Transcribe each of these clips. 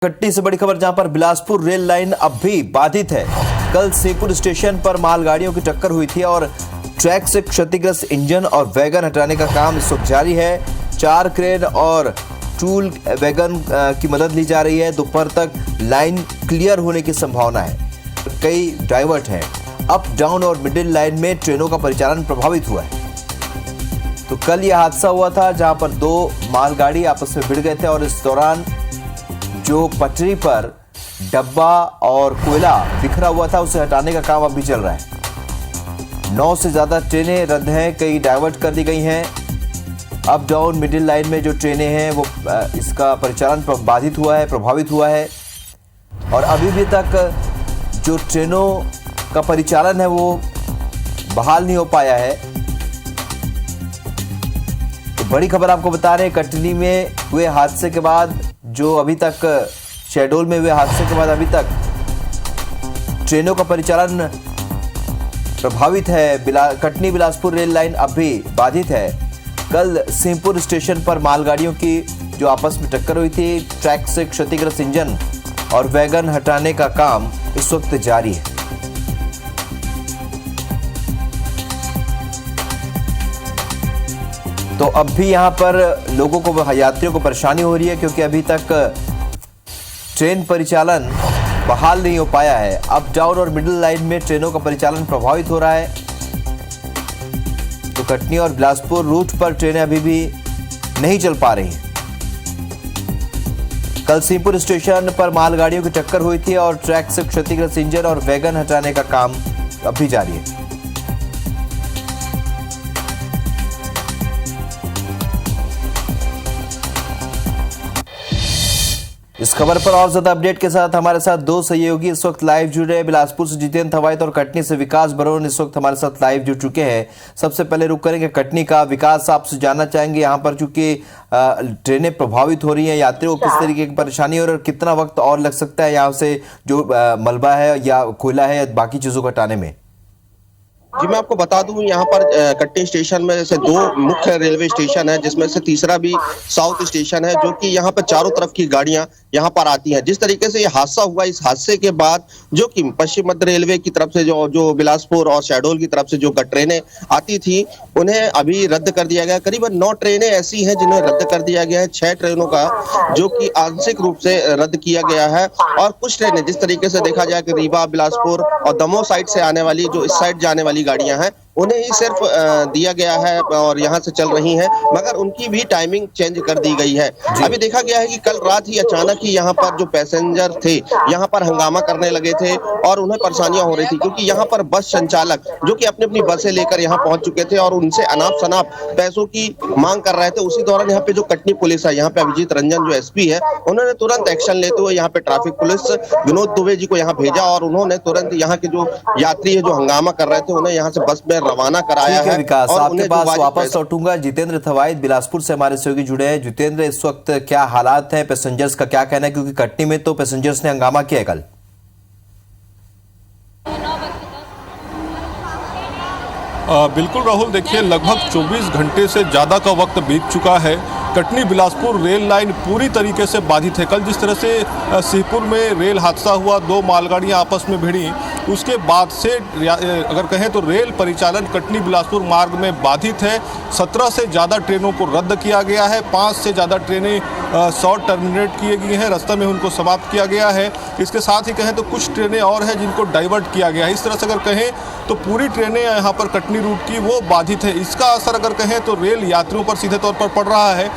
कटनी से बड़ी खबर, जहां पर बिलासपुर रेल लाइन अब भी बाधित है। कल सिंहपुर स्टेशन पर मालगाड़ियों की टक्कर हुई थी और ट्रैक से क्षतिग्रस्त इंजन और वैगन हटाने का काम इस वक्त जारी है। 4 क्रेन और टूल वैगन की मदद ली जा रही है। दोपहर तक लाइन क्लियर होने की संभावना है। कई डाइवर्ट हैं। अप डाउन और मिडिल लाइन में ट्रेनों का परिचालन प्रभावित हुआ है। तो कल यह हादसा हुआ था जहां पर 2 मालगाड़ी आपस में भिड़ गए थे और इस दौरान जो पटरी पर डब्बा और कोयला बिखरा हुआ था उसे हटाने का काम अभी चल रहा है। 9 से ज्यादा ट्रेनें रद्द हैं, कई डाइवर्ट कर दी गई हैं। अप डाउन मिडिल लाइन में जो ट्रेनें हैं वो इसका परिचालन बाधित हुआ है, प्रभावित हुआ है और अभी भी तक जो ट्रेनों का परिचालन है वो बहाल नहीं हो पाया है। तो बड़ी खबर आपको बता रहे हैं, कटनी में हुए हादसे के बाद जो अभी तक शहडोल में हुए हादसे के बाद अभी तक ट्रेनों का परिचालन प्रभावित है। कटनी बिलासपुर रेल लाइन अब भी बाधित है। कल सिंहपुर स्टेशन पर मालगाड़ियों की जो आपस में टक्कर हुई थी, ट्रैक से क्षतिग्रस्त इंजन और वैगन हटाने का काम इस वक्त जारी है। तो अब भी यहां पर लोगों को, यात्रियों को परेशानी हो रही है क्योंकि अभी तक ट्रेन परिचालन बहाल नहीं हो पाया है। अप डाउन और मिडिल लाइन में ट्रेनों का परिचालन प्रभावित हो रहा है। तो कटनी और बिलासपुर रूट पर ट्रेनें अभी भी नहीं चल पा रही हैं। कल सिंहपुर स्टेशन पर मालगाड़ियों की टक्कर हुई थी और ट्रैक से क्षतिग्रस्त इंजन और वैगन हटाने का काम अभी जारी है। इस खबर पर और ज्यादा अपडेट के साथ हमारे साथ 2 सहयोगी इस वक्त लाइव जुड़े हैं। बिलासपुर से जितेंद्र थवाइत और कटनी से विकास बरोन इस वक्त हमारे साथ लाइव जुड़ चुके हैं। सबसे पहले रुक करेंगे कटनी का। विकास, आपसे जानना चाहेंगे यहाँ पर चूंकि ट्रेनें प्रभावित हो रही हैं, यात्रियों को किस तरीके की परेशानी हो रही है और कितना वक्त और लग सकता है यहाँ से जो मलबा है या कोयला है या बाकी चीजों को हटाने में? जी, मैं आपको बता दूं, यहाँ पर कटनी स्टेशन में से 2 मुख्य रेलवे स्टेशन है, जिसमें से तीसरा भी साउथ स्टेशन है, जो कि यहाँ पर चारों तरफ की गाड़ियां यहाँ पर आती हैं। जिस तरीके से ये हादसा हुआ, इस हादसे के बाद जो कि पश्चिम मध्य रेलवे की तरफ से जो बिलासपुर और शहडोल की तरफ से जो ट्रेनें आती थी उन्हें अभी रद्द कर दिया गया। करीबन 9 ट्रेनें ऐसी हैं जिन्हें रद्द कर दिया गया है। 6 ट्रेनों का जो कि आंशिक रूप से रद्द किया गया है और कुछ ट्रेनें, जिस तरीके से देखा जाए कि रीवा, बिलासपुर और दमोह साइड से आने वाली, जो इस साइड जाने वाली गाड़ियां हैं, उन्हें ही सिर्फ दिया गया है और यहाँ से चल रही हैं, मगर उनकी भी टाइमिंग चेंज कर दी गई है। अभी देखा गया है कि कल रात ही अचानक ही यहाँ पर जो पैसेंजर थे यहाँ पर हंगामा करने लगे थे और उन्हें परेशानियां हो रही थी, क्योंकि यहाँ पर बस संचालक जो कि अपनी अपनी बसें लेकर यहाँ पहुंच चुके थे और उनसे अनाप शनाप पैसों की मांग कर रहे थे। उसी दौरान यहाँ पे जो कटनी पुलिस है, यहाँ पे अभिजीत रंजन जो एसपी है, उन्होंने तुरंत एक्शन लेते हुए यहाँ पे ट्रैफिक पुलिस विनोद दुबे जी को यहाँ भेजा और उन्होंने तुरंत यहाँ के जो यात्री है जो हंगामा कर रहे थे उन्हें यहाँ से बस में रवाना कराया है। विकास, आपके पास वापस लौटूंगा। जितेंद्र थवाइत बिलासपुर से हमारे सहयोगी जुड़े हैं। जितेंद्र, इस वक्त क्या हालात हैं, पैसेंजर्स का क्या कहना है, क्योंकि कटनी में तो पैसेंजर्स ने हंगामा किया कल? बिल्कुल राहुल, देखिए लगभग 24 घंटे से ज़्यादा का वक्त बीत चुका है। कटनी बिलासपुर रेल लाइन पूरी तरीके से बाधित है। कल जिस तरह से सिंहपुर में रेल हादसा हुआ, 2 मालगाड़ियां आपस में भिड़ी, उसके बाद से अगर कहें तो रेल परिचालन कटनी बिलासपुर मार्ग में बाधित है। 17 से ज़्यादा ट्रेनों को रद्द किया गया है। 5 से ज़्यादा ट्रेनें शॉर्ट टर्मिनेट किए गई हैं, रास्ते में उनको समाप्त किया गया है। इसके साथ ही कहें तो कुछ ट्रेनें और हैं जिनको डाइवर्ट किया गया है। इस तरह से अगर कहें तो पूरी ट्रेनें यहाँ पर कटनी रूट की वो बाधित है। इसका असर अगर कहें तो रेल यात्रियों पर सीधे तौर पर पड़ रहा है,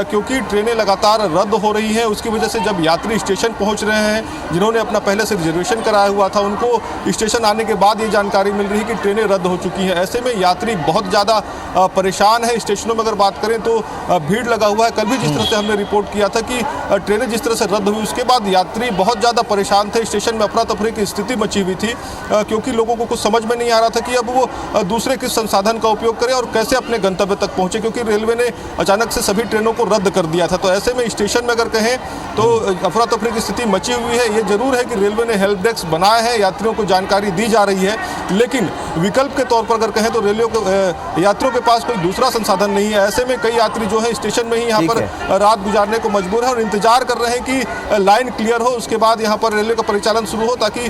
क्योंकि ट्रेनें लगातार रद्द हो रही हैं। उसकी वजह से जब यात्री स्टेशन पहुँच रहे हैं, जिन्होंने अपना पहले से रिजर्वेशन कराया हुआ था, उनको स्टेशन आने के बाद ये जानकारी मिल रही है कि ट्रेनें रद्द हो चुकी हैं। ऐसे में यात्री बहुत ज़्यादा परेशान है। स्टेशनों में अगर बात करें तो भीड़ लगा हुआ है। कल भी जिस तरह से हमने रिपोर्ट किया था कि ट्रेनें जिस तरह से रद्द हुई, उसके बाद यात्री बहुत ज़्यादा परेशान थे। स्टेशन में अफरा तफरी की स्थिति मची हुई थी, क्योंकि लोगों को कुछ समझ में नहीं आ रहा था कि अब वो दूसरे किस संसाधन का उपयोग करें और कैसे अपने गंतव्य तक पहुँचे, क्योंकि रेलवे ने अचानक से सभी ट्रेनों को रद्द कर दिया था। तो ऐसे में स्टेशन में अगर कहें तो अफरा तफरी की स्थिति मची हुई है। ये जरूर है कि रेलवे ने हेल्प डेस्क बनाया है, यात्रियों को जानकारी दी जा रही है, लेकिन विकल्प के तौर पर अगर कहें तो रेलवे को यात्रियों के पास कोई दूसरा संसाधन नहीं है। ऐसे में कई यात्री जो है स्टेशन में ही यहाँ पर रात गुजारने करने को मजबूर है और इंतजार कर रहे हैं कि लाइन क्लियर हो, उसके बाद यहाँ पर रेलवे का परिचालन शुरू हो ताकि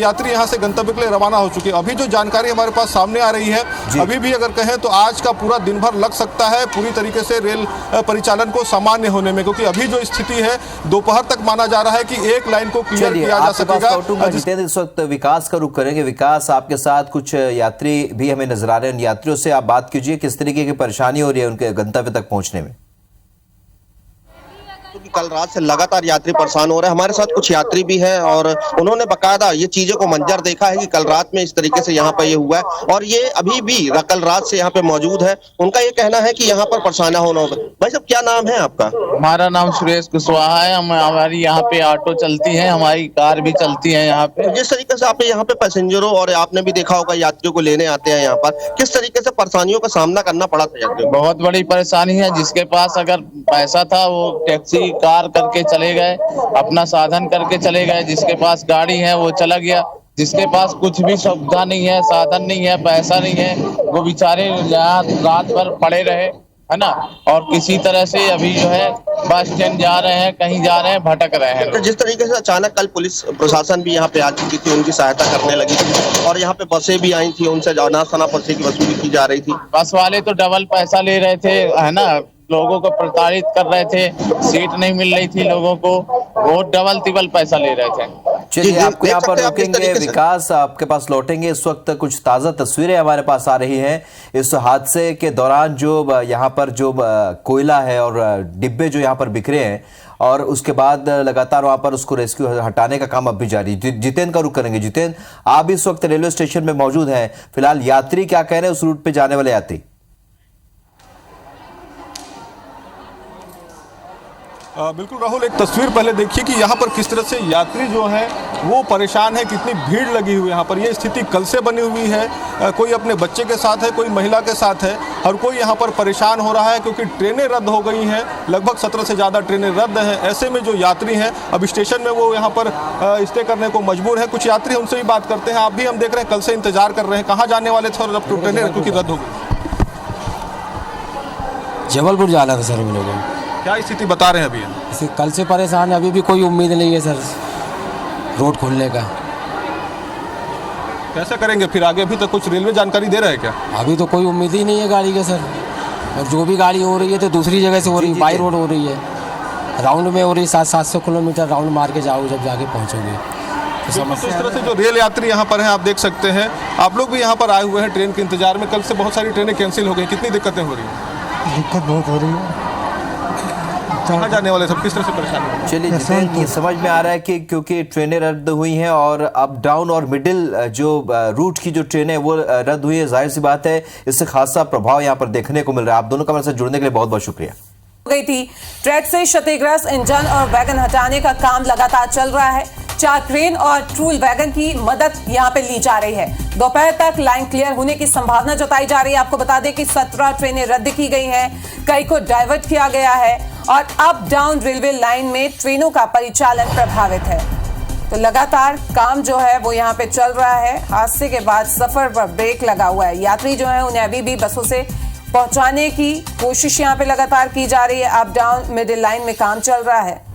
यात्री यहाँ से गंतव्य के लिए रवाना हो चुके। अभी जो जानकारी हमारे पास सामने आ रही है, अभी भी अगर कहें तो आज का पूरा दिन भर लग सकता है पूरी तरीके से रेल परिचालन को सामान्य होने में, क्योंकि अभी जो स्थिति है दोपहर तक माना जा रहा है कि एक लाइन को क्लियर किया जा सकेगा। जितेंद्र, इस वक्त विकास का रुख करेंगे। विकास, आपके साथ कुछ यात्री भी हमें नजर आ रहे हैं, यात्रियों से आप बात कीजिए, किस तरीके की परेशानी हो रही है उनके गंतव्य तक पहुंचने में? क्योंकि कल रात से लगातार यात्री परेशान हो रहे हैं। हमारे साथ कुछ यात्री भी हैं और उन्होंने बकायदा ये चीजों को मंजर देखा है कि कल रात में इस तरीके से यहाँ पर ये हुआ है और ये अभी भी कल रात से यहाँ पे मौजूद है। उनका ये कहना है कि यहाँ पर परेशानी होना होगा। भाई साहब, क्या नाम है आपका? हमारा नाम सुरेश कुशवाहा है। हमारी यहाँ पे ऑटो चलती है, हमारी कार भी चलती है यहाँ पे। जिस तरीके से आप यहाँ पे पैसेंजरों और आपने भी देखा होगा यात्रियों को लेने आते हैं यहाँ पर, किस तरीके से परेशानियों का सामना करना पड़ा था यात्रियों को? बहुत बड़ी परेशानी है। जिसके पास अगर पैसा था वो टैक्सी कार करके चले गए, अपना साधन करके चले गए। जिसके पास गाड़ी है वो चला गया। जिसके पास कुछ भी सुविधा नहीं है, साधन नहीं है, पैसा नहीं है, वो बेचारे यहाँ रात भर पड़े रहे, है ना। और किसी तरह से अभी जो है बस स्टैंड जा रहे हैं, कहीं जा रहे हैं, भटक रहे हैं। तो जिस तरीके से अचानक कल पुलिस प्रशासन भी यहाँ पे आ चुकी थी, उनकी सहायता करने लगी थी और यहाँ पे बसें भी आई थी, उनसे अनास्थाना पर्चे की वसूली की जा रही थी। बस वाले तो डबल पैसा ले रहे थे, है ना, लोगों को प्रताड़ित कर रहे थे, सीट नहीं मिल रही थी लोगों को, वो डबल तिबल पैसा ले रहे थे। चलिए, आपको यहाँ पर रोकेंगे। विकास, आपके पास लौटेंगे। इस वक्त कुछ ताज़ा तस्वीरें हमारे पास आ रही हैं इस हादसे के दौरान। जो यहाँ पर जो कोयला है और डिब्बे जो यहाँ पर बिखरे हैं और उसके बाद लगातार वहाँ पर उसको रेस्क्यू हटाने का काम अब भी जारी। जितेंद्र का रुख करेंगे। जितेंद्र, आप इस वक्त रेलवे स्टेशन में मौजूद हैं, फिलहाल यात्री क्या कह रहे हैं, उस रूट पे जाने वाले यात्री? बिल्कुल राहुल, एक तस्वीर पहले देखिए कि यहाँ पर किस तरह से यात्री जो हैं वो परेशान है, कितनी भीड़ लगी हुई है यहाँ पर। ये स्थिति कल से बनी हुई है। कोई अपने बच्चे के साथ है, कोई महिला के साथ है, हर कोई यहाँ पर परेशान हो रहा है क्योंकि ट्रेनें रद्द हो गई हैं। लगभग 17 से ज़्यादा ट्रेनें रद्द हैं। ऐसे में जो यात्री हैं अब स्टेशन में वो यहाँ पर स्टे करने को मजबूर है। कुछ यात्री उनसे भी बात करते हैं। आप भी, हम देख रहे हैं कल से इंतजार कर रहे हैं, कहाँ जाने वाले थे और अब तो ट्रेनें क्योंकि रद्द हो गई? जबलपुर जाना था सर हम लोगों को। क्या स्थिति बता रहे हैं अभी? कल से परेशान है, अभी भी कोई उम्मीद नहीं है सर रोड खोलने का। कैसे करेंगे फिर आगे? अभी तक कुछ रेलवे जानकारी दे रहा है क्या? अभी तो कोई उम्मीद ही नहीं है गाड़ी का सर। और जो भी गाड़ी हो रही है तो दूसरी जगह से हो रही है, बाई रोड हो रही है, राउंड में हो रही है। 700 किलोमीटर राउंड मार के जाओ, जब जाके पहुँचोगे। तो इस तरह से जो रेल यात्री यहाँ पर हैं, आप देख सकते हैं। आप लोग भी यहाँ पर आए हुए हैं ट्रेन के इंतजार में। कल से बहुत सारी ट्रेनें कैंसिल हो गई, कितनी दिक्कतें हो रही हैं? दिक्कत बहुत हो रही है। कहाँ जाने वाले सब, किस तरह से परेशान हैं? चलिए जितेंद्र, ये समझ में आ रहा है कि क्योंकि ट्रेनें रद्द हुई हैं और अप डाउन और मिडिल जो रूट की जो ट्रेनें वो रद्द हुई है, जाहिर सी बात है इससे खासा प्रभाव यहाँ पर देखने को मिल रहा है। आप दोनों का मेरे साथ जुड़ने के लिए बहुत बहुत शुक्रिया। गई थी ट्रैक से क्षतिग्रस्त इंजन और वैगन हटाने का काम लगातार चल रहा है। 4 क्रेन और टूल वैगन की मदद यहां पे ली जा रही है। दोपहर तक लाइन क्लियर होने की संभावना जताई जा रही है। आपको बता दें कि 17 ट्रेनें रद्द की गई हैं, कई को डाइवर्ट किया गया है और अप डाउन रेलवे लाइन में ट्रेनों का परिचालन प्रभावित है। तो लगातार काम जो है वो यहाँ पे चल रहा है। हादसे के बाद सफर पर ब्रेक लगा हुआ है। यात्री जो है उन्हें अभी भी बसों से पहुंचाने की कोशिश यहाँ पे लगातार की जा रही है। अप डाउन मिडिल लाइन में काम चल रहा है।